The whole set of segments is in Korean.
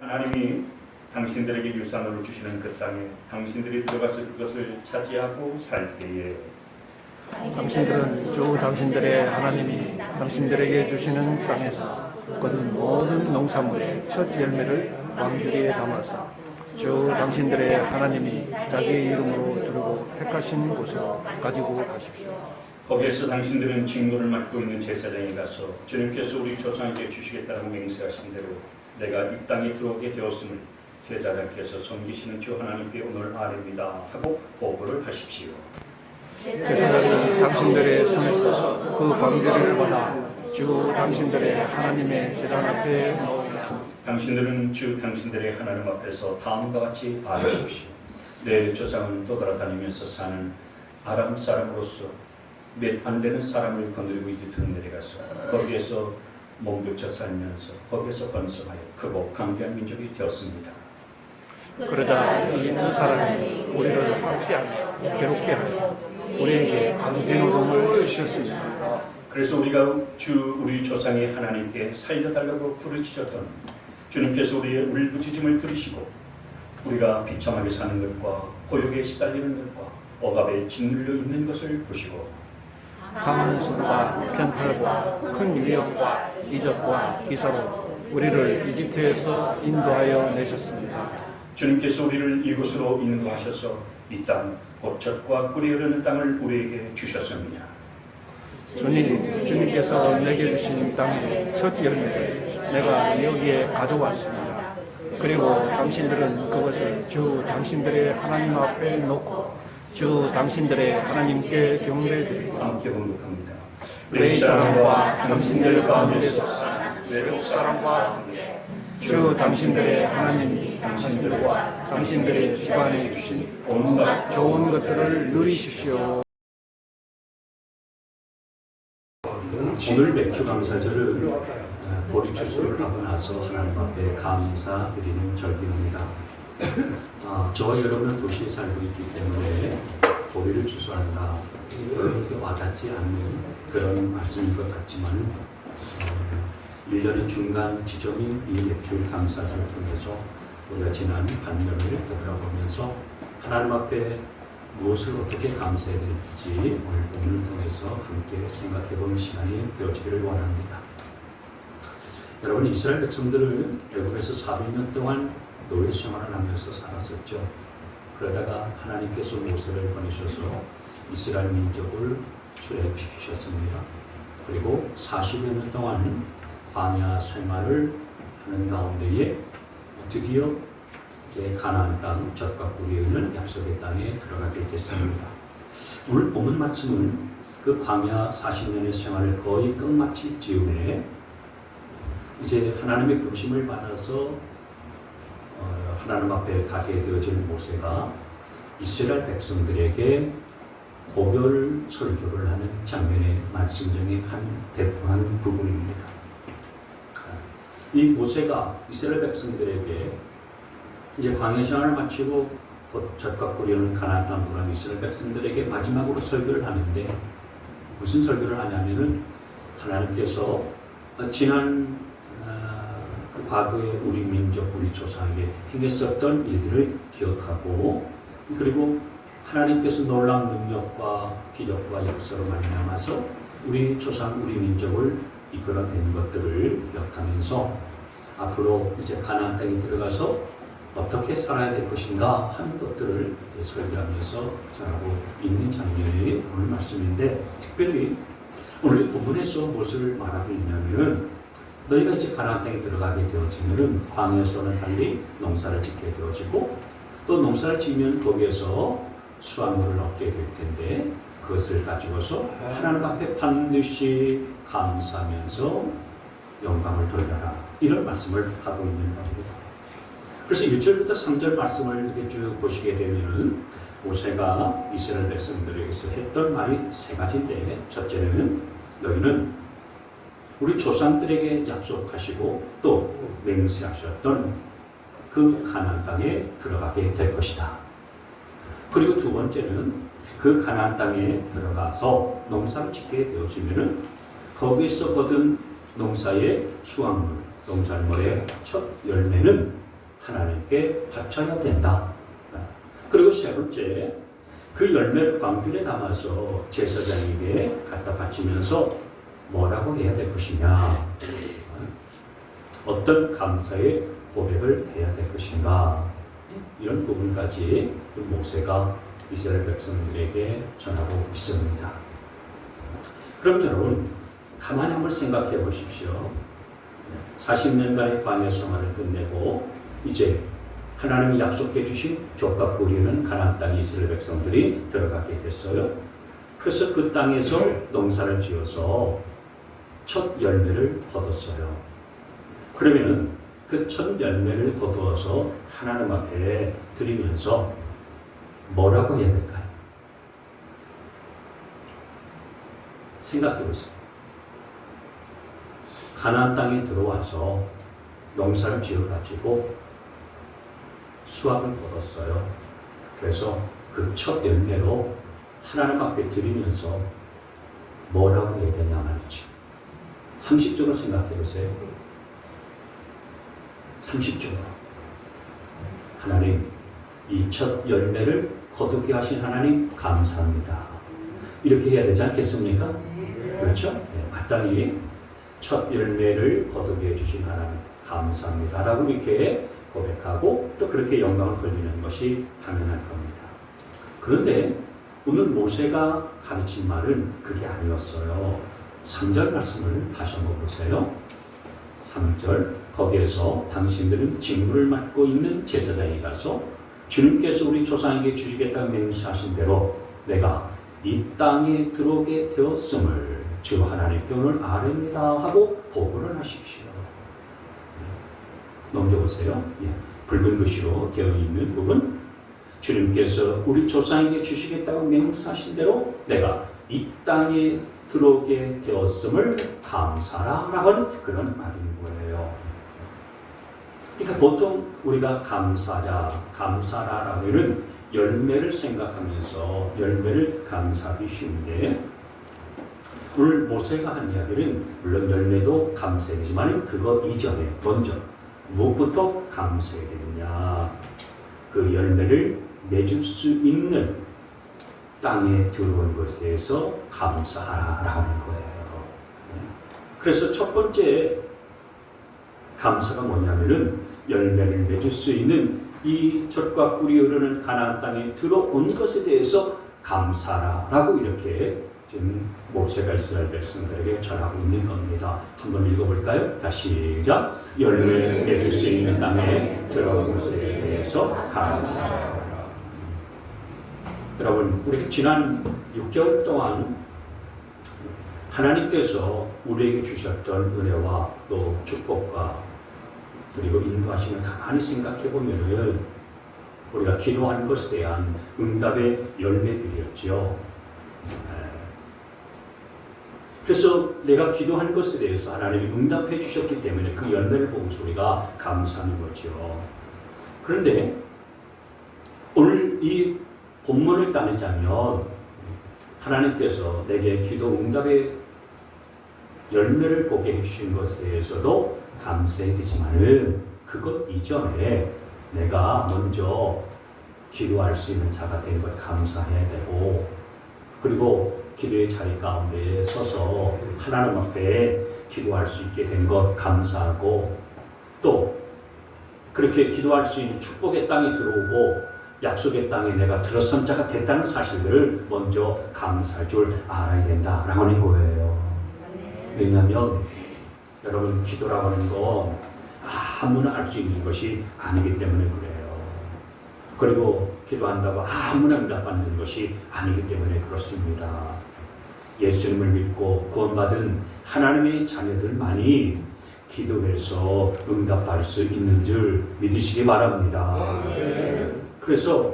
하나님이 당신들에게 유산으로 주시는 그 땅에 당신들이 들어가서 그것을 차지하고 살 때에 당신들은 주 당신들의 하나님이 당신들에게 주시는 땅에서 거둔 모든 농산물의 첫 열매를 왕들에 담아서 주 당신들의 하나님이 자기의 이름으로 두르고 택하신 곳으로 가지고 가십시오. 거기에서 당신들은 직무를 맡고 있는 제사장에 가서 주님께서 우리 조상에게 주시겠다고 맹세하신 대로 내가 이 땅에 들어오게 되었음을 제사장께서 섬기시는 주 하나님께 오늘 아뢰니다 하고 보고를 하십시오. 제사장이 당신들의 손에서 그 관계를 받아 주 당신들의 하나님의 제단 앞에 놓으라. 당신들은 주 당신들의 하나님 앞에서 다음과 같이 아뢰십시오. 내 조상은 떠돌아다니면서 사는 아람 사람으로서 몇 안 되는 사람을 거느리고 이집트로 내려가서 거기에서 몸부쳐 살면서 거기에서 번성하여 크고 강대한 민족이 되었습니다. 그러자 이 두 사람이 우리를 함께하며 괴롭게 하여 우리에게 강제노동을 주셨습니다. 그래서 우리가 우리 조상의 하나님께 살려달라고 부르짖었던 주님께서 우리의 울부짖음을 들으시고 우리가 비참하게 사는 것과 고역에 시달리는 것과 억압에 짓눌려 있는 것을 보시고 강한 수과 편탈과 큰 위협과 이적과 기사로 우리를 이집트에서 인도하여 내셨습니다. 주님께서 우리를 이곳으로 인도하셔서 이 땅 곧 젖과 꿀이 흐르는 땅을 우리에게 주셨습니다. 주님께서 내게 주신 땅의 첫 열매를 내가 여기에 가져왔습니다. 그리고 당신들은 그것을 주 당신들의 하나님 앞에 놓고 주 당신들의 하나님께 경배드리고 함께 봉독합니다. 내 사람과 당신들 가운데서 사는 외국 사람과 함께 주 당신들의 하나님이 당신들과 당신들의 집안에 주신 온갖 좋은 것들을 누리십시오. 오늘 맥주 감사절은 보리추수를 하고 나서 하나님 앞에 감사드리는 절기입니다. 저와 여러분은 도시에 살고 있기 때문에 보리를 추수한다. 그렇게 와닿지 않는 그런 말씀인 것 같지만 1년의 중간 지점인 이 맥주일 감사절을 통해서 우리가 지난 반년을 되돌아보면서 하나님 앞에 무엇을 어떻게 감사해야 될지 오늘 본문을 통해서 함께 생각해보는 시간이 되어지기를 원합니다. 여러분, 이스라엘 백성들은 애굽에서 400년 동안 노예 생활을 하면서 살았었죠. 그러다가 하나님께서 모세를 보내셔서 이스라엘 민족을 출애굽시키셨습니다. 그리고 40여 년 동안 광야 생활을 하는 가운데에 드디어 가나안 땅 젖과 꿀이 흐르는 약속의 땅에 들어가게 됐습니다. 오늘 본문 말씀은 그 광야 40년의 생활을 거의 끝마친 즈음에 이제 하나님의 부르심을 받아서 하나님 앞에 가게 되어진 모세가 이스라엘 백성들에게 고별 설교를 하는 장면의 말씀 중에 대표한 부분입니다. 이 모세가 이스라엘 백성들에게 이제 광야 생활을 마치고 곧 젖과 꿀이 흐르는 가나안 땅으로 들어간 이스라엘 백성들에게 마지막으로 설교를 하는데 무슨 설교를 하냐면은 하나님께서 지난 그 과거에 우리 민족, 우리 조상에게 행했었던 일들을 기억하고 그리고 하나님께서 놀라운 능력과 기적과 역사로 말미암아서 우리 조상, 우리 민족을 이끌어낸 것들을 기억하면서 앞으로 이제 가나안 땅에 들어가서 어떻게 살아야 될 것인가 하는 것들을 설교하면서 전하고 있는 장면이 오늘 말씀인데 특별히 오늘 본문에서 무엇을 말하고 있냐면 너희가 이제 가나안 땅에 들어가게 되어지면 광야에서는 달리 농사를 짓게 되어지고 또 농사를 지으면 거기에서 수확물을 얻게 될 텐데 그것을 가지고서 하나님 앞에 반드시 감사하면서 영광을 돌려라 이런 말씀을 하고 있는 겁니다. 그래서 1절부터 3절 말씀을 이렇게 쭉 보시게 되면은 모세가 이스라엘 백성들에게서 했던 말이 세 가지인데 첫째는 너희는 우리 조상들에게 약속하시고 또 맹세하셨던 그 가나안 땅에 들어가게 될 것이다. 그리고 두 번째는 그 가나안 땅에 들어가서 농사를 짓게 되어지면은 거기에서 거둔 농사의 수확물, 농작물의 첫 열매는 하나님께 바쳐야 된다. 그리고 세 번째, 그 열매를 광줄에 담아서 제사장에게 갖다 바치면서 뭐라고 해야 될 것이냐, 어떤 감사의 고백을 해야 될 것인가, 이런 부분까지 모세가 이스라엘 백성들에게 전하고 있습니다. 그럼 여러분, 가만히 한번 생각해 보십시오. 40년간의 광야 생활을 끝내고 이제 하나님이 약속해 주신 족과 꿀이는 가나안 땅에 이스라엘 백성들이 들어가게 됐어요. 그래서 그 땅에서 농사를 지어서 첫 열매를 거뒀어요. 그러면 그 첫 열매를 거두어서 하나님 앞에 드리면서 뭐라고 해야 될까요? 생각해 보세요. 가나안 땅에 들어와서 농사를 지어가지고 수확을 거뒀어요. 그래서 그 첫 열매로 하나님 앞에 드리면서 뭐라고 해야 되냐 말이죠. 상식적으로 생각해 보세요. 상식적으로. 하나님, 이 첫 열매를 거두게 하신 하나님 감사합니다. 이렇게 해야 되지 않겠습니까? 그렇죠? 네, 마땅히 첫 열매를 거두게 해주신 하나님 감사합니다 라고 이렇게 고백하고 또 그렇게 영광을 돌리는 것이 당연할 겁니다. 그런데 오늘 모세가 가르친 말은 그게 아니었어요. 3절 말씀을 다시 한번 보세요. 3절, 거기에서 당신들은 징벌을 맡고 있는 제사장에 가서 주님께서 우리 조상에게 주시겠다고 맹세하신 대로 내가 이 땅에 들어오게 되었음을 주 하나님께 오늘 아뢰니다 하고 보고를 하십시오. 넘겨보세요. 예. 붉은 글씨로 되어 있는 부분, 주님께서 우리 조상에게 주시겠다고 맹세하신 대로 내가 이 땅에 들어오게 되었음을 감사라 라는 그런 말인 거예요. 그러니까 보통 우리가 감사라라고 하면 열매를 생각하면서 열매를 감사하기 쉬운데, 오늘 모세가 한 이야기는 물론 열매도 감사해야 되지만 그거 이전에 먼저 무엇부터 감사해야 되느냐, 그 열매를 맺을 수 있는 땅에 들어온 것에 대해서 감사하라라는 거예요. 그래서 첫 번째 감사가 뭐냐면은 열매를 맺을 수 있는 이 젖과 꿀이 흐르는 가나안 땅에 들어온 것에 대해서 감사라라고 이렇게 지금 모세가 이스라엘 백성들에게 전하고 있는 겁니다. 한번 읽어볼까요? 다시 시작. 열매를 맺을 수 있는 땅에 들어온 것에 대해서 감사하라. 여러분, 우리가 지난 6개월 동안 하나님께서 우리에게 주셨던 은혜와 또 축복과 그리고 인도하심을 가만히 생각해 보면은 우리가 기도하는 것에 대한 응답의 열매들이었죠. 그래서 내가 기도한 것에 대해서 하나님이 응답해 주셨기 때문에 그 열매를 보고서 우리가 감사하는 거죠. 그런데 오늘 이 본문을 따르자면 하나님께서 내게 기도 응답의 열매를 보게 해주신 것에 대해서도 감사해야 되지만은 그것 이전에 내가 먼저 기도할 수 있는 자가 된 걸 감사해야 되고, 그리고 기도의 자리 가운데 서서 하나님 앞에 기도할 수 있게 된 것 감사하고, 또 그렇게 기도할 수 있는 축복의 땅에 들어오고 약속의 땅에 내가 들어선 자가 됐다는 사실들을 먼저 감사할 줄 알아야 된다라고 하는 거예요. 왜냐하면 여러분, 기도라고 하는 건 아무나 할 수 있는 것이 아니기 때문에 그래요. 그리고 기도한다고 아무나 응답받는 것이 아니기 때문에 그렇습니다. 예수님을 믿고 구원받은 하나님의 자녀들만이 기도해서 응답받을 수 있는 줄 믿으시기 바랍니다. 그래서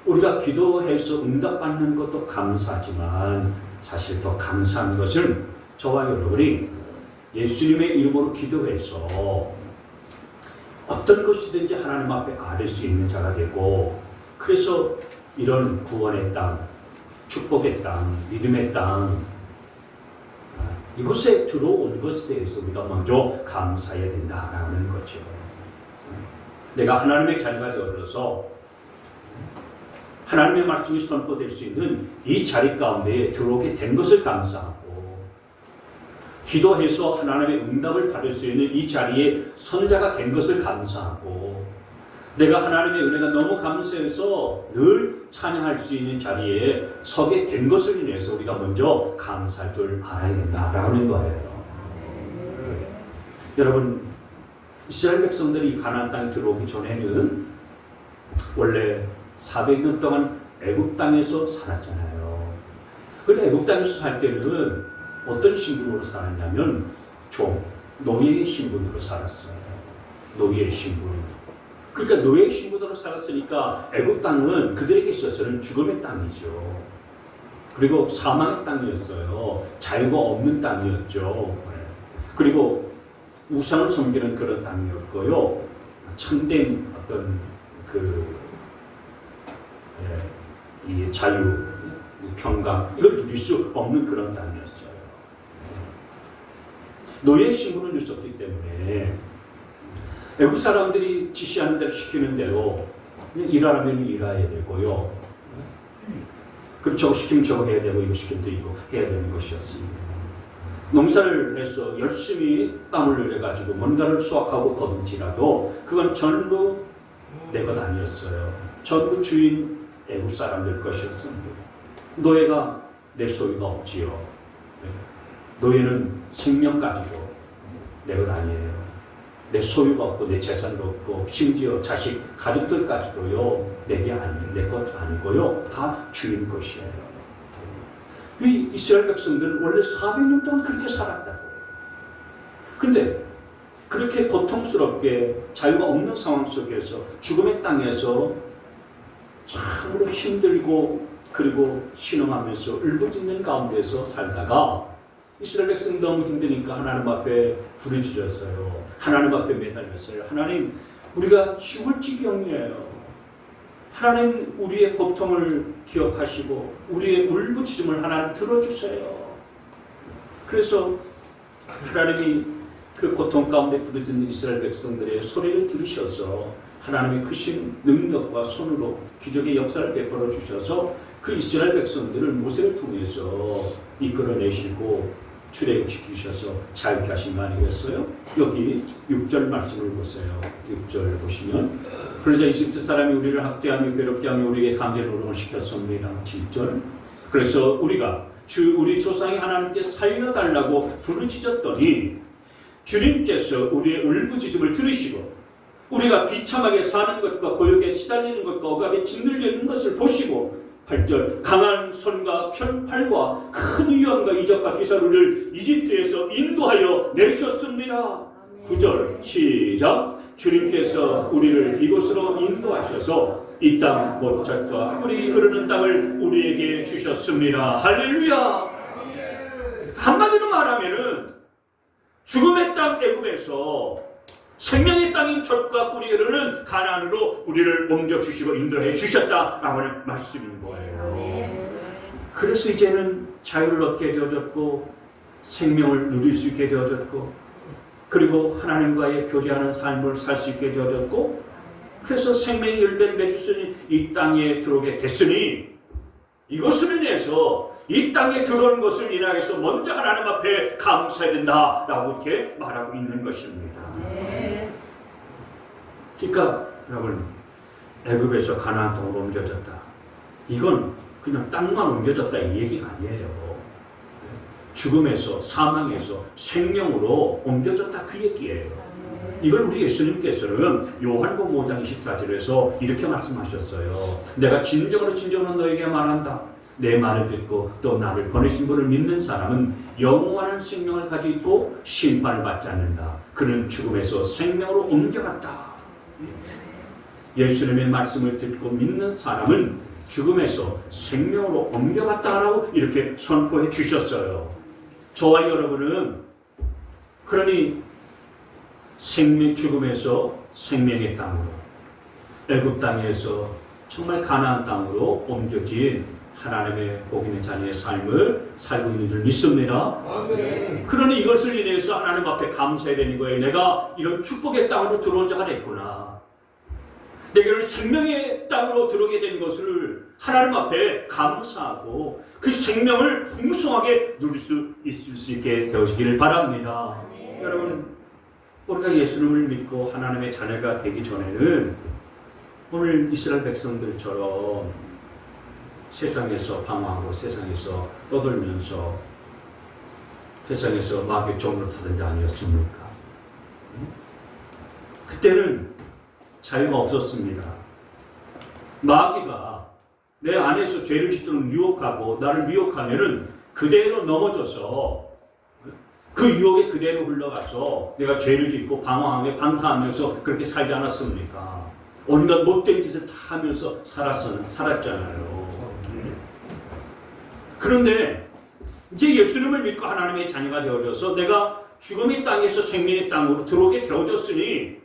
우리가 기도해서 응답받는 것도 감사하지만 사실 더 감사한 것은 저와 여러분이 예수님의 이름으로 기도해서 어떤 것이든지 하나님 앞에 아뢰 수 있는 자가 되고, 그래서 이런 구원의 땅, 축복의 땅, 믿음의 땅, 이곳에 들어온 것에 대해서 우리가 먼저 감사해야 된다라는 거죠. 내가 하나님의 자녀가 되어서 하나님의 말씀이 선포될 수 있는 이 자리 가운데에 들어오게 된 것을 감사하고, 기도해서 하나님의 응답을 받을 수 있는 이 자리에 선자가 된 것을 감사하고, 내가 하나님의 은혜가 너무 감사해서 늘 찬양할 수 있는 자리에 서게 된 것을 인해서 우리가 먼저 감사할 줄 알아야 된다라는 거예요. 여러분, 이스라엘 백성들이 가나안 땅에 들어오기 전에는 원래 400년 동안 애굽 땅에서 살았잖아요. 그런데 애굽 땅에서 살 때는 어떤 신분으로 살았냐면 노예의 신분으로 살았어요. 노예의 신분. 그러니까 노예의 신분으로 살았으니까 애굽 땅은 그들에게 있어서는 죽음의 땅이죠. 그리고 사망의 땅이었어요. 자유가 없는 땅이었죠. 그리고 우상을 섬기는 그런 땅이었고요. 참된 어떤 이 자유, 평강 이걸 누릴 수 없는 그런 땅이었어요. 노예의 신분을 있었기 때문에 애국 사람들이 지시하는 대로 시키는 대로 일하라면 일해야 되고요. 그럼 저거 시키면 저거 해야 되고 이거 시키면 또 이거 해야 되는 것이었습니다. 농사를 해서 열심히 땀을 흘려가지고 뭔가를 수확하고 거둔지라도 그건 전부 내 것 아니었어요. 전부 주인 애국 사람들 것이었습니다. 노예가 내 소유가 없지요. 노예는 생명 가지고 내 것 아니에요. 내 소유가 없고 내 재산도 없고 심지어 자식, 가족들까지도요 내 것 아니고요 다 주인 것이에요. 이 이스라엘 백성들은 원래 400년 동안 그렇게 살았다고요. 근데 그렇게 고통스럽게 자유가 없는 상황 속에서 죽음의 땅에서 참으로 힘들고 그리고 신음하면서 울부짖는 가운데서 살다가 이스라엘 백성 너무 힘드니까 하나님 앞에 부르짖었어요. 하나님 앞에 매달렸어요. 하나님, 우리가 죽을 지경이에요. 하나님, 우리의 고통을 기억하시고 우리의 울부짖음을 하나님 들어주세요. 그래서 하나님이 그 고통 가운데 부르짖는 이스라엘 백성들의 소리를 들으셔서 하나님의 크신 능력과 손으로 기적의 역사를 베풀어 주셔서 그 이스라엘 백성들을 모세를 통해서 이끌어내시고 출애굽시키셔서 자유케 하신 거 아니겠어요? 여기 6절 말씀을 보세요. 6절 보시면 그러자 이집트 사람이 우리를 학대하며 괴롭게 하며 우리에게 강제 노동을 시켰습니다. 7절 그래서 우리가 우리 조상이 하나님께 살려달라고 부르짖었더니 주님께서 우리의 울부짖음을 들으시고 우리가 비참하게 사는 것과 고역에 시달리는 것과 억압에 짓눌려 있는 것을 보시고 8절 강한 손과 편팔과 큰 위험과 이적과 기사를 우리를 이집트에서 인도하여 내주셨습니다. 9절 시작 주님께서 우리를 이곳으로 인도하셔서 이 땅 곧 젖과 꿀이 흐르는 땅을 우리에게 주셨습니다. 할렐루야. 한마디로 말하면은 죽음의 땅 애굽에서 생명의 땅인 젖과 꿀이 흐르는 가나안으로 우리를 옮겨주시고 인도해 주셨다라고 하는 말씀인 거예요. 그래서 이제는 자유를 얻게 되어졌고 생명을 누릴 수 있게 되어졌고 그리고 하나님과의 교제하는 삶을 살 수 있게 되어졌고 그래서 생명의 열매를 맺으시니 이 땅에 들어오게 됐으니 이것을 인해서 이 땅에 들어온 것을 인하여서 먼저 하나님 앞에 감사해야 된다라고 이렇게 말하고 있는 것입니다. 그러니까 여러분 애굽에서 가나안 땅으로 옮겨졌다. 이건 그냥 땅만 옮겨졌다 이 얘기가 아니에요. 죽음에서 사망에서 생명으로 옮겨졌다 그 얘기예요. 이걸 우리 예수님께서는 요한복음 5장 24절에서 이렇게 말씀하셨어요. 내가 진정으로 너에게 말한다. 내 말을 듣고 또 나를 보내신 분을 믿는 사람은 영원한 생명을 가지고 있고 심판을 받지 않는다. 그는 죽음에서 생명으로 옮겨갔다. 예수님의 말씀을 듣고 믿는 사람은 죽음에서 생명으로 옮겨갔다라고 이렇게 선포해 주셨어요. 저와 여러분은 그러니 죽음에서 생명의 땅으로 애굽 땅에서 정말 가나안 땅으로 옮겨진 하나님의 복인의 자녀의 삶을 살고 있는 줄 믿습니다. 아멘. 그러니 이것을 인해서 하나님 앞에 감사해야 되는 거예요. 내가 이런 축복의 땅으로 들어온 자가 됐구나. 내게는 생명의 땅으로 들어오게 된 것을 하나님 앞에 감사하고 그 생명을 풍성하게 누릴 수 있을 수 있게 되어지기를 바랍니다. 여러분, 우리가 예수님을 믿고 하나님의 자녀가 되기 전에는 오늘 이스라엘 백성들처럼 세상에서 방황하고 세상에서 떠돌면서 세상에서 마귀의 종으로 타던 자 아니었습니까? 그때는 자유가 없었습니다. 마귀가 내 안에서 죄를 짓도록 유혹하고 나를 미혹하면은 그대로 넘어져서 그 유혹에 그대로 흘러가서 내가 죄를 짓고 방황하며 방탕하면서 그렇게 살지 않았습니까? 온갖 못된 짓을 다 하면서 살았잖아요. 그런데 이제 예수님을 믿고 하나님의 자녀가 되어져서 내가 죽음의 땅에서 생명의 땅으로 들어오게 되어졌으니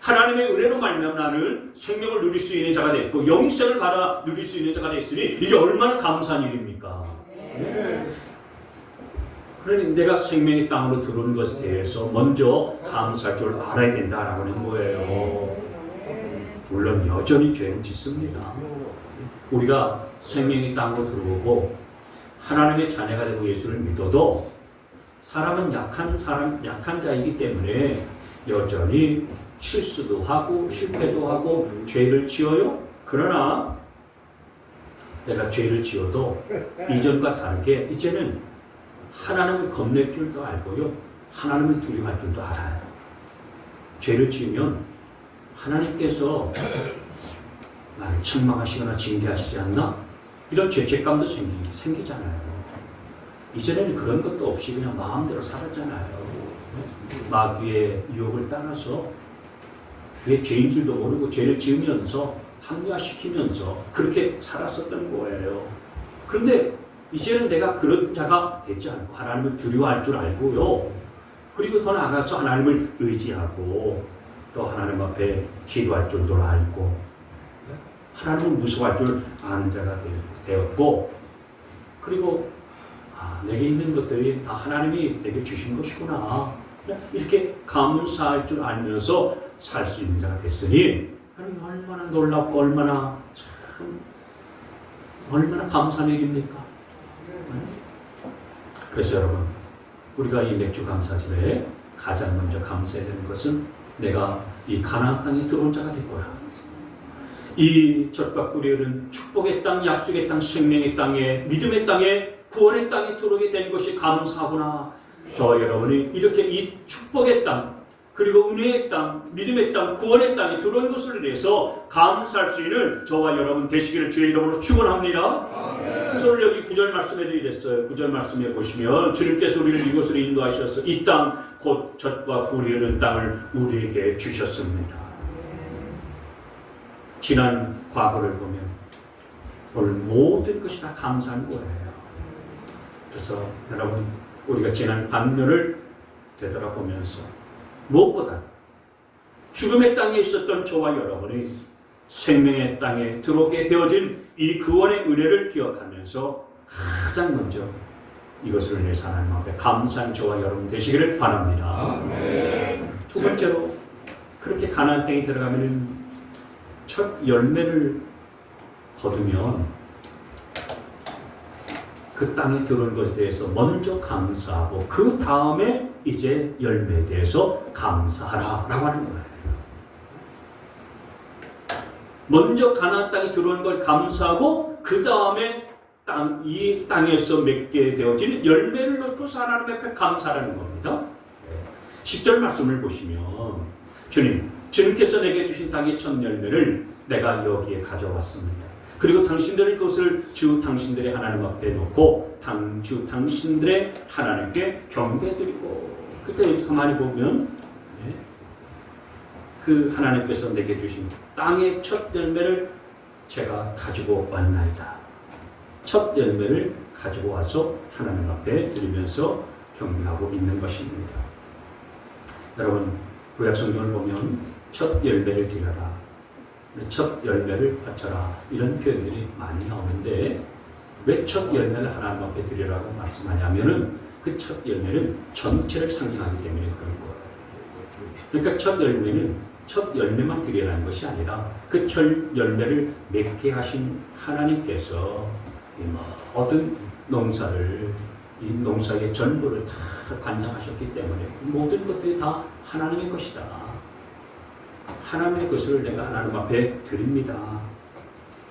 하나님의 은혜로 말미암아 나는 생명을 누릴 수 있는 자가 됐고 영생을 받아 누릴 수 있는 자가 됐으니 이게 얼마나 감사한 일입니까? 그러니 내가 생명의 땅으로 들어온 것에 대해서 먼저 감사할 줄 알아야 된다라고 하는 거예요. 물론 여전히 죄는 짓습니다. 우리가 생명의 땅으로 들어오고 하나님의 자녀가 되고 예수를 믿어도 사람은 약한 자이기 때문에 여전히 실수도 하고 실패도 하고 죄를 지어요. 그러나 내가 죄를 지어도 이전과 다르게 이제는 하나님을 겁낼 줄도 알고요. 하나님을 두려워할 줄도 알아요. 죄를 지으면 하나님께서 나를 책망하시거나 징계하시지 않나? 이런 죄책감도 생기잖아요. 이전에는 그런 것도 없이 그냥 마음대로 살았잖아요. 마귀의 유혹을 따라서 그게 죄인 줄도 모르고 죄를 지으면서 합리화시키면서 그렇게 살았었던 거예요. 그런데 이제는 내가 그런 자가 되지 않고 하나님을 두려워할 줄 알고요. 그리고 더 나아가서 하나님을 의지하고 또 하나님 앞에 기도할 줄도 알고 하나님을 무서워할 줄 아는 자가 되었고 그리고 내게 있는 것들이 다 하나님이 내게 주신 것이구나 이렇게 감사할 줄 알면서 살 수 있는 자가 됐으니 하나님 얼마나 놀랍고 얼마나 감사한 일입니까? 그래서 여러분 우리가 이 맥주 감사절에 가장 먼저 감사해야 되는 것은 내가 이 가나안 땅에 들어온 자가 됐구나. 이 젖과 꿀이 흐르는 축복의 땅, 약속의 땅, 생명의 땅에 믿음의 땅에 구원의 땅에 들어오게 된 것이 감사하구나. 저 여러분이 이렇게 이 축복의 땅 그리고 은혜의 땅, 믿음의 땅, 구원의 땅에 들어온 것을 위해서 감사할 수 있는 저와 여러분 되시기를 주의 이름으로 축원합니다. 그래서 오늘 여기 9절 말씀에도 이랬어요. 9절 말씀에 보시면 주님께서 우리를 이곳으로 인도하셔서 이 땅 곧 젖과 꿀이 흐르는 땅을 우리에게 주셨습니다. 지난 과거를 보면 오늘 모든 것이 다 감사한 거예요. 그래서 여러분 우리가 지난 반년을 되돌아보면서 무엇보다 죽음의 땅에 있었던 저와 여러분이 생명의 땅에 들어오게 되어진 이 구원의 은혜를 기억하면서 가장 먼저 이것을 위해서 하나님 앞에 감사한 저와 여러분 되시기를 바랍니다. 아멘. 두 번째로 그렇게 가나안 땅에 들어가면 첫 열매를 거두면 그 땅에 들어온 것에 대해서 먼저 감사하고 그 다음에 이제 열매에 대해서 감사하라라고 하는 거예요. 먼저 가나안 땅에 들어온 걸 감사하고 그 다음에 이 땅에서 맺게 되어지는 열매를 놓고서 하나님 앞에 감사하는 겁니다. 10절 말씀을 보시면 주님께서 내게 주신 땅의 첫 열매를 내가 여기에 가져왔습니다. 그리고 당신들의 것을 주 당신들의 하나님 앞에 놓고 주 당신들의 하나님께 경배드리고 그러니까 여기 가만히 보면 그 하나님께서 내게 주신 땅의 첫 열매를 제가 가지고 왔나이다. 첫 열매를 가지고 와서 하나님 앞에 드리면서 경배하고 있는 것입니다. 여러분 구약 성경을 보면 첫 열매를 드려라. 첫 열매를 바쳐라 이런 표현들이 많이 나오는데 왜 첫 열매를 하나님 앞에 드리라고 말씀하냐면은 그 첫 열매는 전체를 상징하기 때문에 그런 거예요. 그러니까 첫 열매는 첫 열매만 드리라는 것이 아니라 그 열매를 맺게 하신 하나님께서 이 모든 농사를, 이 농사의 전부를 다 관장하셨기 때문에 모든 것들이 다 하나님의 것이다. 하나님의 것을 내가 하나님 앞에 드립니다.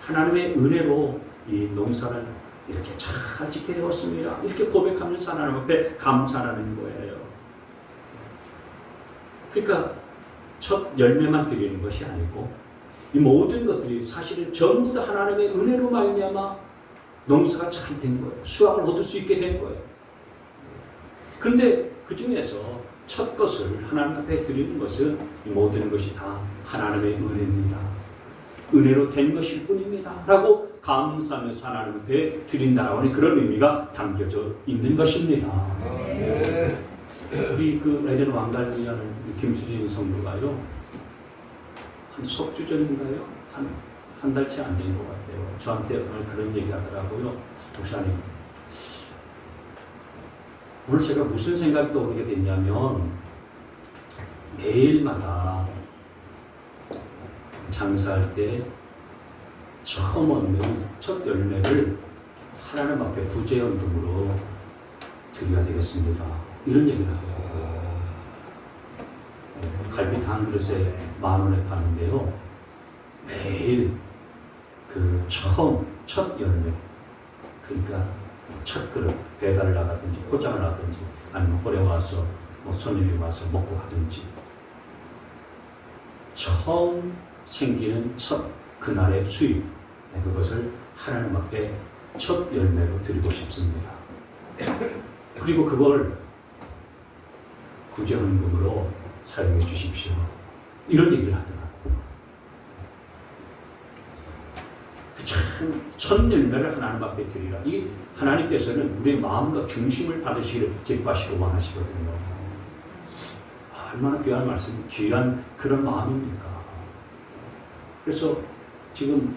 하나님의 은혜로 이 농사를 이렇게 잘 짓게 되었습니다. 이렇게 고백하면서 하나님 앞에 감사하는 거예요. 그러니까 첫 열매만 드리는 것이 아니고 이 모든 것들이 사실은 전부 다 하나님의 은혜로 말미암아 농사가 잘 된 거예요. 수확을 얻을 수 있게 된 거예요. 그런데 그 중에서 첫 것을 하나님 앞에 드리는 것은 이 모든 것이 다 하나님의 은혜입니다. 은혜로 된 것일 뿐입니다. 라고 감사하면서 하나님 앞에 드린다라고 하는 그런 의미가 담겨져 있는 것입니다. 우리 그 에덴 왕갈비하는 김수진 성도가요, 한 석주 전인가요? 한 달째 안 된 것 같아요. 저한테 오늘 그런 얘기 하더라고요. 목사님, 오늘 제가 무슨 생각이 떠오르게 됐냐면, 매일마다 장사할 때 처음 얻는 첫 열매를 하나님 앞에 구제연금으로 드려야 되겠습니다. 이런 얘기를 하더라고요. 갈비탕 한 그릇에 10,000원에 파는데요. 매일 그 첫 열매, 그러니까 첫 그릇 배달을 나가든지 포장을 하든지 아니면 홀에 와서 손님이 와서 먹고 가든지 처음 생기는 첫 그날의 수입, 그것을 하나님 앞에 첫 열매로 드리고 싶습니다. 그리고 그걸 구제헌금으로 사용해 주십시오. 이런 얘기를 하더라고요. 참, 첫 열매를 하나님 앞에 드리라. 이 하나님께서는 우리의 마음과 중심을 받으시기를 기뻐하시고 원하시거든요. 얼마나 귀한 말씀, 귀한 그런 마음입니까? 그래서 지금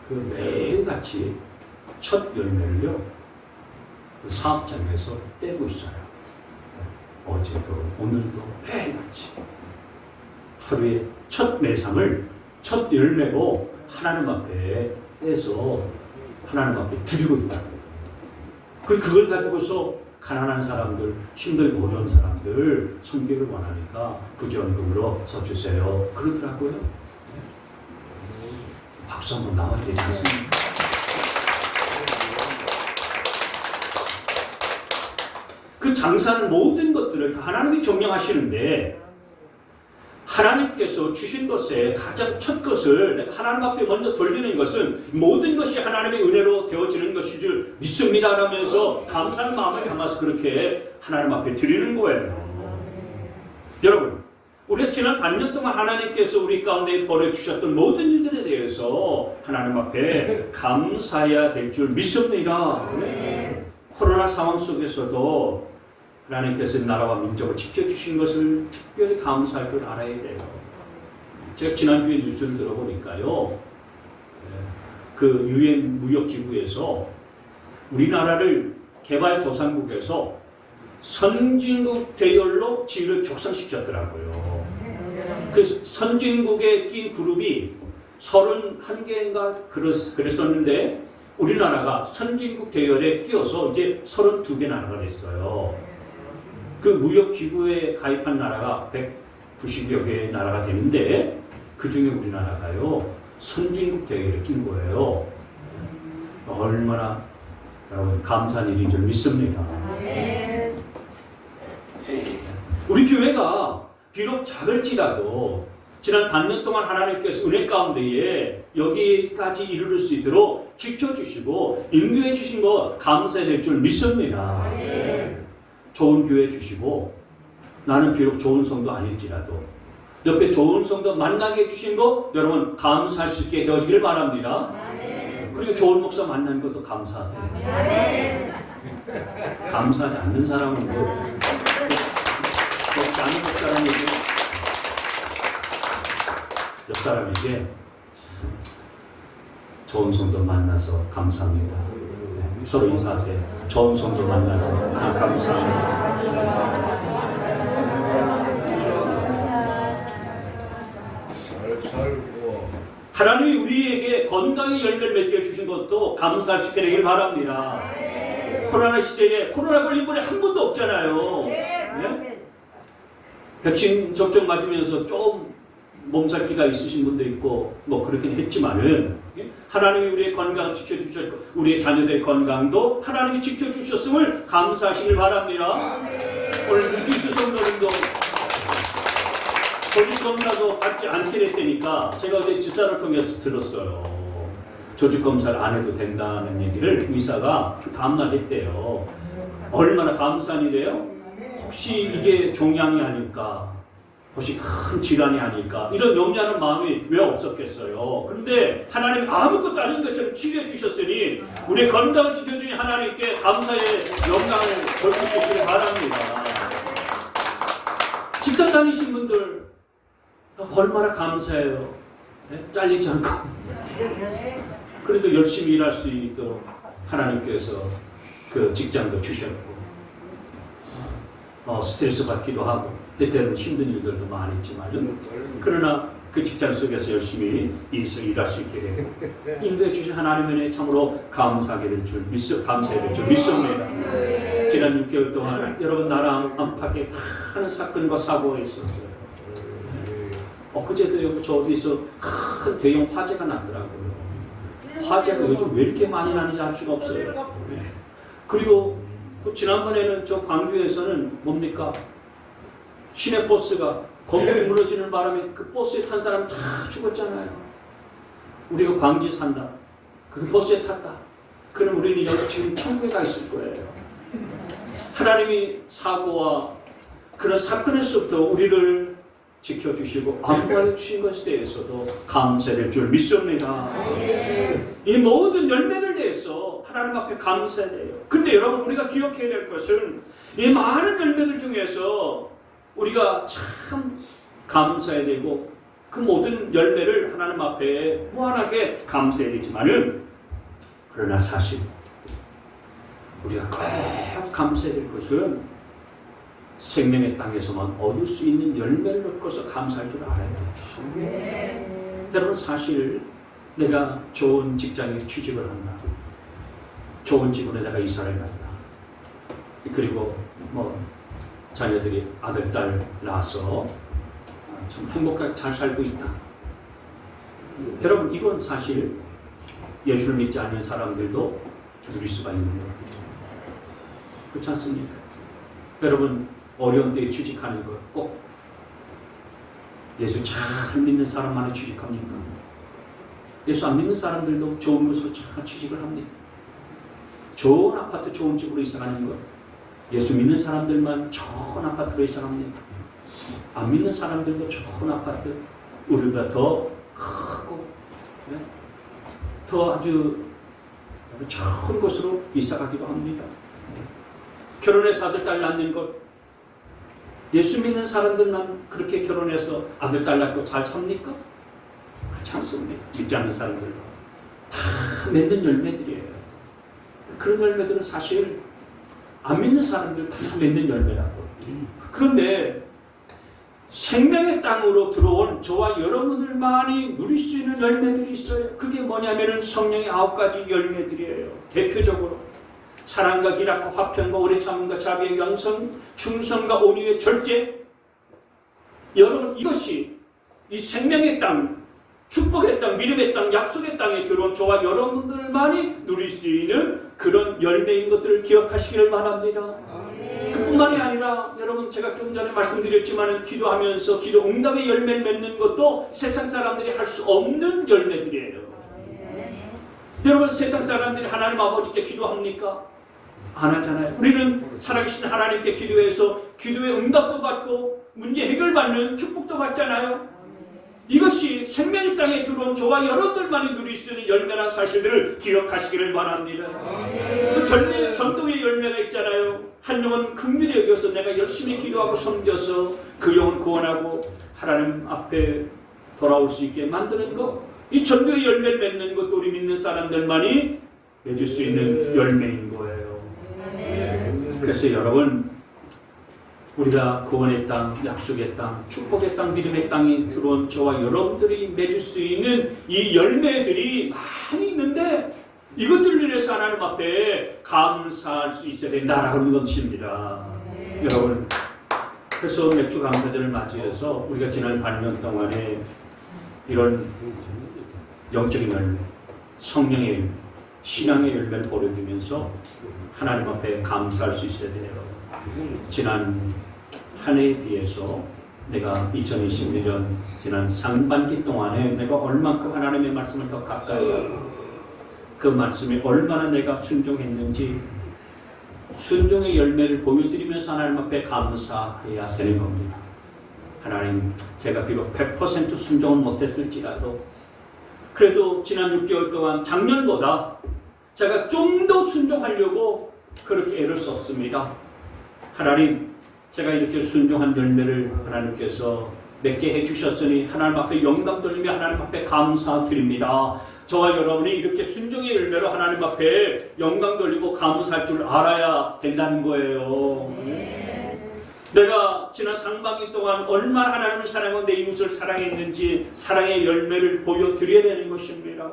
그 매일같이 첫 열매를요, 그 사업장에서 떼고 있어요. 어제도 오늘도 매일같이 하루에 첫 매상을 첫 열매로 하나님 앞에 떼서 하나님 앞에 드리고 있다는 거예요. 그걸 가지고서 가난한 사람들, 힘들고 어려운 사람들 섬기를 원하니까 구제헌금으로 써주세요. 그러더라고요. 박수 한번 나와야 되지 않습니까? 그 장사는 모든 것들을 다 하나님이 정령하시는데 하나님께서 주신 것에 가장 첫 것을 하나님 앞에 먼저 돌리는 것은 모든 것이 하나님의 은혜로 되어지는 것인 줄 믿습니다 라면서 감사한 마음을 담아서 그렇게 하나님 앞에 드리는 거예요. 여러분, 우리가 지난 반년 동안 하나님께서 우리 가운데 벌여주셨던 모든 일들에 대해서 하나님 앞에 감사해야 될 줄 믿습니다. 코로나 상황 속에서도 하나님께서 나라와 민족을 지켜주신 것을 특별히 감사할 줄 알아야 돼요. 제가 지난주에 뉴스를 들어보니까요, 그 UN 무역기구에서 우리나라를 개발도상국에서 선진국 대열로 지위를 격상시켰더라고요. 그래서 선진국에 낀 그룹이 31개인가 그랬었는데 우리나라가 선진국 대열에 끼어서 이제 32개 나라가 됐어요. 그 무역기구에 가입한 나라가 190여 개의 나라가 되는데 그 중에 우리나라가요 선진국 대열에 낀 거예요. 얼마나 여러분 감사한 일인 줄 믿습니다. 우리 교회가 비록 작을지라도 지난 반년 동안 하나님께서 은혜 가운데에 여기까지 이르를 수 있도록 지켜주시고 인도해 주신 거 감사해야 될 줄 믿습니다. 좋은 교회 주시고 나는 비록 좋은 성도 아닐지라도 옆에 좋은 성도 만나게 해주신 거 여러분 감사할 수 있게 되어지기를 바랍니다. 그리고 좋은 목사 만나는 것도 감사하세요. 감사하지 않는 사람은 옆 사람에게 좋은 성도 만나서 감사합니다. 서로 인사하세요. 좋은 성도 만나서 감사합니다. 하나님이 우리에게 건강의 열매를 맺게 주신 것도 감사할 수 있게 되길 바랍니다. 코로나 시대에 코로나 걸린 분이 한 분도 없잖아요. 네? 백신 접종 맞으면서 좀 몸살기가 있으신 분도 있고 뭐 그렇긴 했지만은 하나님이 우리의 건강을 지켜주셨고 우리의 자녀들의 건강도 하나님이 지켜주셨음을 감사하시길 바랍니다. 오늘 유지수 성도님도 조직 검사도 받지 않게 됐다니까 제가 어제 집사를 통해서 들었어요. 조직 검사를 안 해도 된다는 얘기를 의사가 그 다음날 했대요. 얼마나 감사한 일이에요? 혹시 이게 종양이 아닐까? 혹시 큰 질환이 아닐까? 이런 염려하는 마음이 왜 없었겠어요? 그런데 하나님 아무것도 아닌 것처럼 치료해 주셨으니 우리의 건강을 지켜주신 하나님께 감사의 영광을 돌릴 수 있기를 바랍니다. 직장 다니신 분들 얼마나 감사해요. 네? 잘리지 않고 그래도 열심히 일할 수 있도록 하나님께서 그 직장도 주셨고 스트레스 받기도 하고 때때는 힘든 일들도 많이 있지만 그러나 그 직장 속에서 열심히 일할 수 있게 되고 인도해 주신 하나님의 참으로 감사하게 될 줄 감사해야 될 줄 믿습니다. 지난 6개월 동안 여러분 나라 안팎에 많은 사건과 사고가 있었어요. 엊그제도 저 어디서 큰 대형 화재가 났더라고요. 화재가 요즘 왜 이렇게 많이 나는지 알 수가 없어요. 그리고 또 지난번에는 저 광주에서는 뭡니까? 시내버스가 건물이 무너지는 바람에 그 버스에 탄 사람 다 죽었잖아요. 우리가 광주에 산다. 그 버스에 탔다. 그럼 우리는 여기 지금 천국에 가 있을 거예요. 하나님이 사고와 그런 사건에서부터 우리를 지켜주시고 안보해 주신 것에 대해서도 감사될 줄 믿습니다. 이 모든 열매를 대해서 하나님 앞에 감사해요. 근데 여러분 우리가 기억해야 될 것은 이 많은 열매들 중에서 우리가 참 감사해야 되고 그 모든 열매를 하나님 앞에 무한하게 감사해야 되지만은 그러나 사실 우리가 꼭 감사해야 될 것은 생명의 땅에서만 얻을 수 있는 열매를 얻고서 감사할 줄 알아야 돼요. 여러분 사실 내가 좋은 직장에 취직을 한다. 좋은 집으로 내가 이사를 간다. 그리고 뭐 자녀들이 아들, 딸 낳아서 참 행복하게 잘 살고 있다. 여러분 이건 사실 예수를 믿지 않는 사람들도 누릴 수가 있는 것들이죠. 그렇지 않습니까? 여러분 어려운 때에 취직하는 것 꼭 예수 잘 믿는 사람만이 취직합니까? 예수 안 믿는 사람들도 좋은 곳으로 잘 취직을 합니다. 좋은 아파트 좋은 집으로 이사하는 것 예수 믿는 사람들만 좋은 아파트로 이사합니다. 안 믿는 사람들도 좋은 아파트 우리가 더 크고 더 아주 좋은 곳으로 이사가기도 합니다. 결혼해서 아들 딸 낳는 것 예수 믿는 사람들만 그렇게 결혼해서 아들 딸 낳고 잘 삽니까? 그렇지 않습니다. 믿지 않는 사람들도 다 맺는 열매들이에요. 그런 열매들은 사실 안 믿는 사람들 다 맺는 열매라고. 그런데 생명의 땅으로 들어온 저와 여러분들만이 누릴 수 있는 열매들이 있어요. 그게 뭐냐면은 성령의 9가지 열매들이에요. 대표적으로 사랑과 기락과 화평과 오래 참음과 자비의 양성, 충성과 온유의 절제. 여러분 이것이 이 생명의 땅, 축복의 땅, 믿음의 땅, 약속의 땅에 들어온 저와 여러분들만이 누릴 수 있는 그런 열매인 것들을 기억하시기를 바랍니다. 그뿐만이 아니라 여러분 제가 좀 전에 말씀드렸지만 기도하면서 기도 응답의 열매를 맺는 것도 세상 사람들이 할 수 없는 열매들이에요. 여러분 세상 사람들이 하나님 아버지께 기도합니까? 안 하잖아요. 우리는 살아계신 하나님께 기도해서 기도의 응답도 받고 문제 해결받는 축복도 받잖아요. 이것이 생명의 땅에 들어온 저와 여러분들만이 누릴 수 있는 열매라는 사실들을 기억하시기를 바랍니다. 또 전도의 열매가 있잖아요. 한 영혼 긍휼히 여겨서 내가 열심히 기도하고 섬겨서 그 영혼 구원하고 하나님 앞에 돌아올 수 있게 만드는 것. 이 전도의 열매를 맺는 것도 우리 믿는 사람들만이 맺을 수 있는 열매인 거예요. 그래서 여러분 우리가 구원의 땅, 약속의 땅, 축복의 땅, 믿음의 땅에 들어온 저와 여러분들이 맺을 수 있는 이 열매들이 많이 있는데 이것들을 위해서 하나님 앞에 감사할 수 있어야 된다라는 것입니다. 여러분, 그래서 맥주 감사절을 맞이해서 우리가 지난 반년 동안에 이런 영적인 열매, 성령의 열매, 신앙의 열매를 보여드리면서 하나님 앞에 감사할 수 있어야 돼요. 지난 한 해에 비해서 내가 2021년 지난 상반기 동안에 내가 얼만큼 하나님의 말씀을 더 가까이 하고 그 말씀에 얼마나 내가 순종했는지 순종의 열매를 보여드리면서 하나님 앞에 감사해야 되는 겁니다. 하나님, 제가 비록 100% 순종은 못했을지라도 그래도 지난 6개월 동안 작년보다 제가 좀 더 순종하려고 그렇게 애를 썼습니다. 하나님, 제가 이렇게 순종한 열매를 하나님께서 맺게 해주셨으니 하나님 앞에 영광 돌리며 하나님 앞에 감사드립니다. 저와 여러분이 이렇게 순종의 열매로 하나님 앞에 영광 돌리고 감사할 줄 알아야 된다는 거예요. 내가 지난 상반기 동안 얼마나 하나님을 사랑하고 내 이웃을 사랑했는지 사랑의 열매를 보여드려야 되는 것입니다.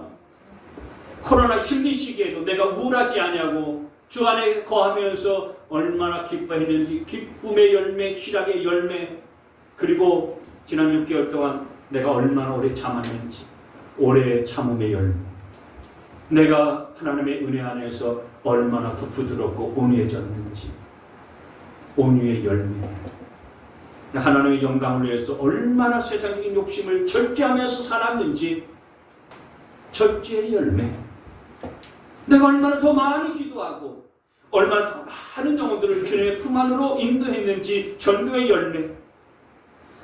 코로나 힘든 시기에도 내가 우울하지 않냐고 주 안에 거하면서 얼마나 기뻐했는지 기쁨의 열매, 희락의 열매, 그리고 지난 6개월 동안 내가 얼마나 오래 참았는지 오래 참음의 열매, 내가 하나님의 은혜 안에서 얼마나 더 부드럽고 온유해졌는지 온유의 열매, 하나님의 영광을 위해서 얼마나 세상적인 욕심을 절제하면서 살았는지 절제의 열매, 내가 얼마나 더 많이 기도하고 얼마나 더 많은 영혼들을 주님의 품 안으로 인도했는지 전도의 열매.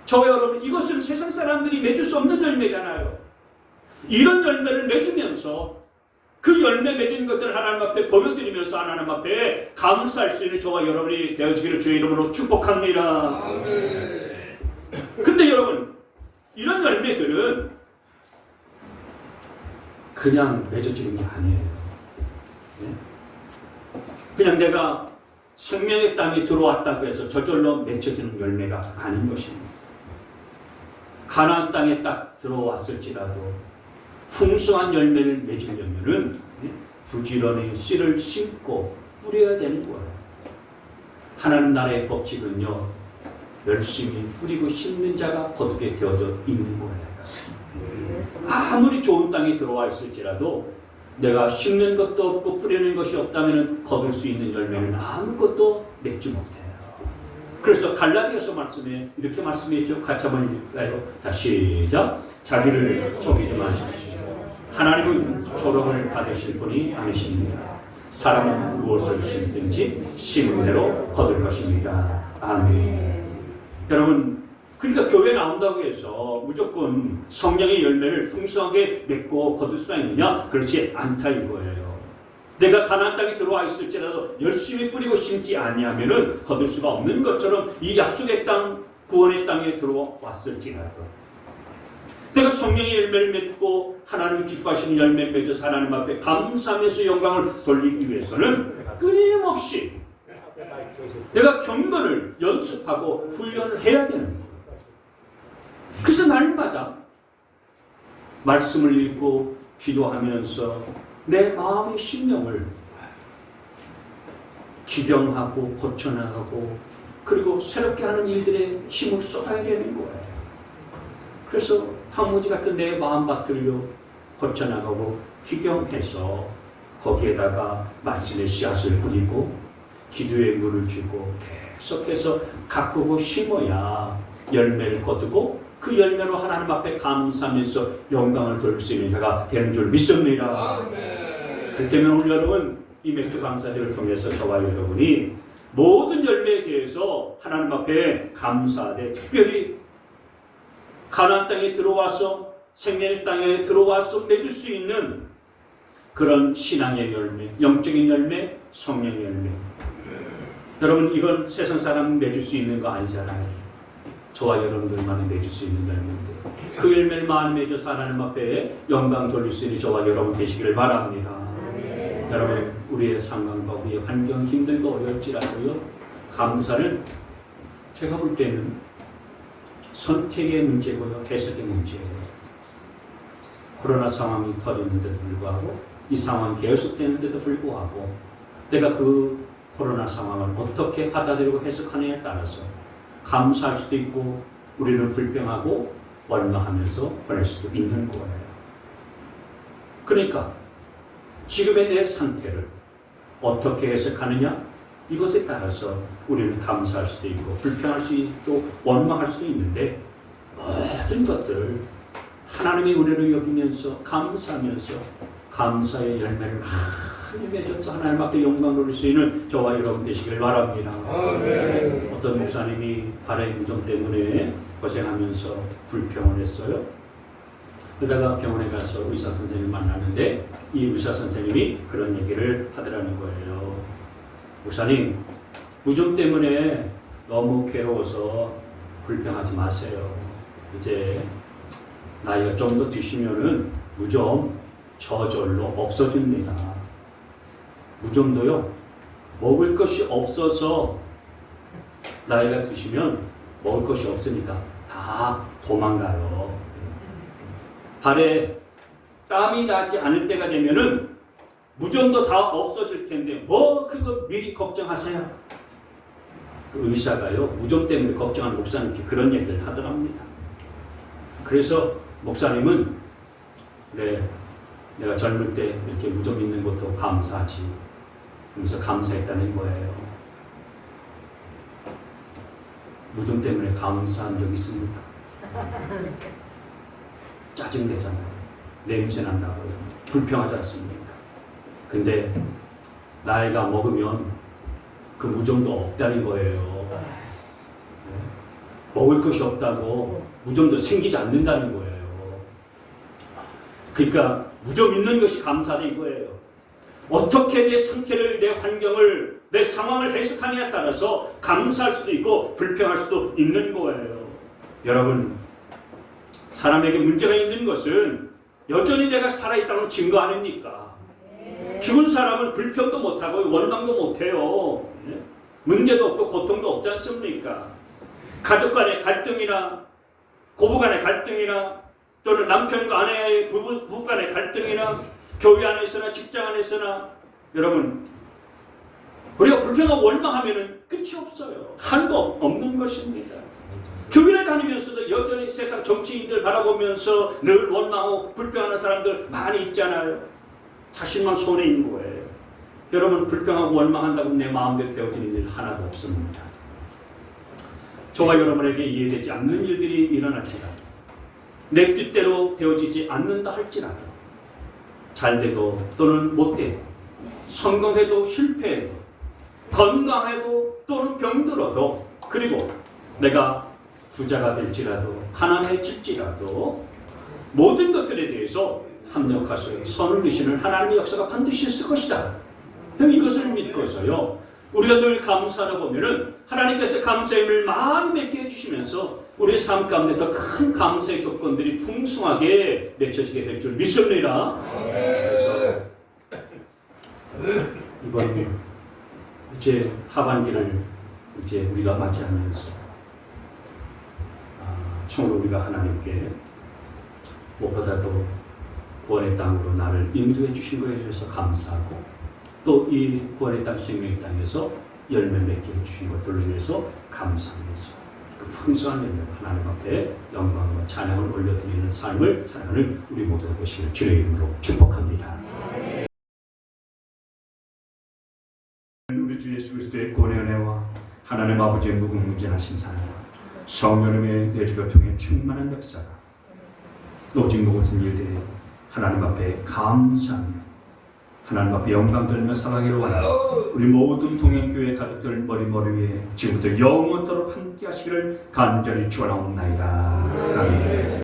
저와 여러분, 이것은 세상 사람들이 맺을 수 없는 열매잖아요. 이런 열매를 맺으면서 그 열매 맺은 것들을 하나님 앞에 보여드리면서 하나님 앞에 감사할 수 있는 저와 여러분이 되어지기를 주의 이름으로 축복합니다. 근데 여러분, 이런 열매들은 그냥 맺어지는 게 아니에요. 그냥 내가 생명의 땅에 들어왔다고 해서 저절로 맺혀지는 열매가 아닌 것입니다. 가나안 땅에 딱 들어왔을지라도 풍성한 열매를 맺으려면은 부지런히 씨를 심고 뿌려야 되는 거예요. 하나님 나라의 법칙은요, 열심히 뿌리고 심는 자가 거두게 되어져 있는 거예요. 아무리 좋은 땅에 들어와 있을지라도 내가 심는 것도 없고 뿌리는 것이 없다면 거둘 수 있는 열매는 아무것도 맺지 못해요. 그래서 갈라디아서 말씀에 이렇게 말씀했죠. 같이 한번 읽을까요? 다시 시작. 자기를 속이지 마십시오. 하나님은 조롱을 받으실 분이 아니십니다. 사람은 무엇을 심든지 심은 대로 거둘 것입니다. 아멘. 여러분, 그러니까 교회 나온다고 해서 무조건 성령의 열매를 풍성하게 맺고 거둘 수가 있느냐? 그렇지 않다 이거예요. 내가 가나안 땅에 들어와 있을지라도 열심히 뿌리고 심지 아니하면은 거둘 수가 없는 것처럼 이 약속의 땅, 구원의 땅에 들어왔을지라도 내가 성령의 열매를 맺고 하나님이 기뻐하시는 열매를 맺어서 하나님 앞에 감사하면서 영광을 돌리기 위해서는 끊임없이 내가 경건을 연습하고 훈련을 해야 되는 거예요. 그래서 날마다 말씀을 읽고 기도하면서 내 마음의 심령을 기경하고 고쳐나가고 그리고 새롭게 하는 일들에 힘을 쏟아야 되는 거예요. 그래서 황무지 같은 내 마음밭들로 고쳐나가고 기경해서 거기에다가 말씀의 씨앗을 뿌리고 기도의 물을 주고 계속해서 가꾸고 심어야 열매를 거두고 그 열매로 하나님 앞에 감사하면서 영광을 돌릴 수 있는 자가 되는 줄 믿습니다. 그렇기 때문에 오늘 여러분 이 맥주 감사절을 통해서 저와 여러분이 모든 열매에 대해서 하나님 앞에 감사하되 특별히 가나안 땅에 들어와서 생명의 땅에 들어와서 맺을 수 있는 그런 신앙의 열매, 영적인 열매, 성령의 열매. 여러분 이건 세상 사람 맺을 수 있는 거 아니잖아요. 저와 여러분들만이 맺을 수 있는 열매인데 그 열매를 많이 맺어서 하나님 앞에 영광 돌릴 수 있는 저와 여러분 되시기를 바랍니다. 여러분 우리의 상황과 우리의 환경 힘들고 어려울지라도요 감사는 제가 볼 때는 선택의 문제고요, 해석의 문제예요. 코로나 상황이 터졌는데도 불구하고 이 상황이 계속되는데도 불구하고 내가 그 코로나 상황을 어떻게 받아들이고 해석하느냐에 따라서 감사할 수도 있고 우리를 불평하고 원망하면서 보낼 수도 있는 거예요. 그러니까 지금의 내 상태를 어떻게 해석하느냐, 이것에 따라서 우리는 감사할 수도 있고 불평할 수도 있고 원망할 수도 있는데, 모든 것들 하나님이 우리를 여기면서 감사하면서 감사의 열매를 많이 맺어서 하나님 앞에 영광 돌릴 수 있는 저와 여러분 되시길 바랍니다. 아멘. 어떤 목사님이 발의 무좀 때문에 고생하면서 불평을 했어요. 그러다가 병원에 가서 의사 선생님을 만났는데 이 의사 선생님이 그런 얘기를 하더라는 거예요. 목사님, 무좀 때문에 너무 괴로워서 불평하지 마세요. 이제 나이가 좀 더 드시면은 무좀 저절로 없어집니다. 무좀도요, 먹을 것이 없어서 나이가 드시면 먹을 것이 없으니까 다 도망가요. 발에 땀이 나지 않을 때가 되면은 무좀도 다 없어질 텐데 뭐 그거 미리 걱정하세요. 그 의사가요, 무좀 때문에 걱정하는 목사님께 그런 얘기를 하더랍니다. 그래서 목사님은 그래, 내가 젊을 때 이렇게 무좀 있는 것도 감사하지, 그래서 감사했다는 거예요. 무좀 때문에 감사한 적 있습니까? 짜증내잖아요. 냄새 난다고요. 불평하지 않습니까? 근데 나이가 먹으면 그 무좀도 없다는 거예요. 네? 먹을 것이 없다고 무좀도 생기지 않는다는 거예요. 그러니까 무좀 있는 것이 감사다 이거예요. 어떻게 내 상태를, 내 환경을, 내 상황을 해석하느냐에 따라서 감사할 수도 있고 불평할 수도 있는 거예요. 여러분, 사람에게 문제가 있는 것은 여전히 내가 살아있다는 증거 아닙니까? 죽은 사람은 불평도 못하고 원망도 못해요. 문제도 없고 고통도 없지 않습니까? 가족 간의 갈등이나 고부 간의 갈등이나 또는 남편과 아내의 부부 간의 갈등이나 교회 안에서나 직장 안에서나 여러분, 우리가 불평하고 원망하면 끝이 없어요. 한도 없는 것입니다. 주변에 다니면서도 여전히 세상 정치인들 바라보면서 늘 원망하고 불평하는 사람들 많이 있잖아요. 자신만 손해 있는 거예요. 여러분, 불평하고 원망한다고 내 마음대로 되어지는 일 하나도 없습니다. 저와 여러분에게 이해되지 않는 일들이 일어날지라도, 내 뜻대로 되어지지 않는다 할지라도, 잘돼도 또는 못돼도, 성공해도 실패해도, 건강해도 또는 병들어도, 그리고 내가 부자가 될지라도 가난해질지라도 모든 것들에 대해서 합력하셔 선을 이시는 하나님의 역사가 반드시 있을 것이다. 이것을 믿고서요, 우리가 늘 감사하다 보면은 하나님께서 감사의 힘을 많이 맺게 해주시면서 우리의 삶 가운데 더 큰 감사의 조건들이 풍성하게 맺혀지게 될 줄 믿습니다. 그래서 이번 이제 하반기를 이제 우리가 맞이하면서 참으로 우리가 하나님께 무엇보다도 구원의 땅으로 나를 인도해 주신 것에 대해서 감사하고, 또 이 구원의 땅 생명의 땅에서 열매 맺게 해주신 것들을 위해서 감사하면서 그 풍성한 열매로 하나님 앞에 영광과 찬양을 올려드리는 삶을 살아가는 우리 모두가 되시길 주의 이름으로 축복합니다. 우리 주 예수 그리스도의 구원의 은혜와 하나님 아버지의 무궁무진하신 사랑과 성령님의 내주를 통해 충만한 역사가 오직 모든 일들에 하나님 앞에 감사하며 하나님 앞에 영광 돌리며 살아가기를 원하는 우리 모든 동행교회 가족들 머리 위에 지금부터 영원토록 함께 하시기를 간절히 축원하옵나이다. 아멘.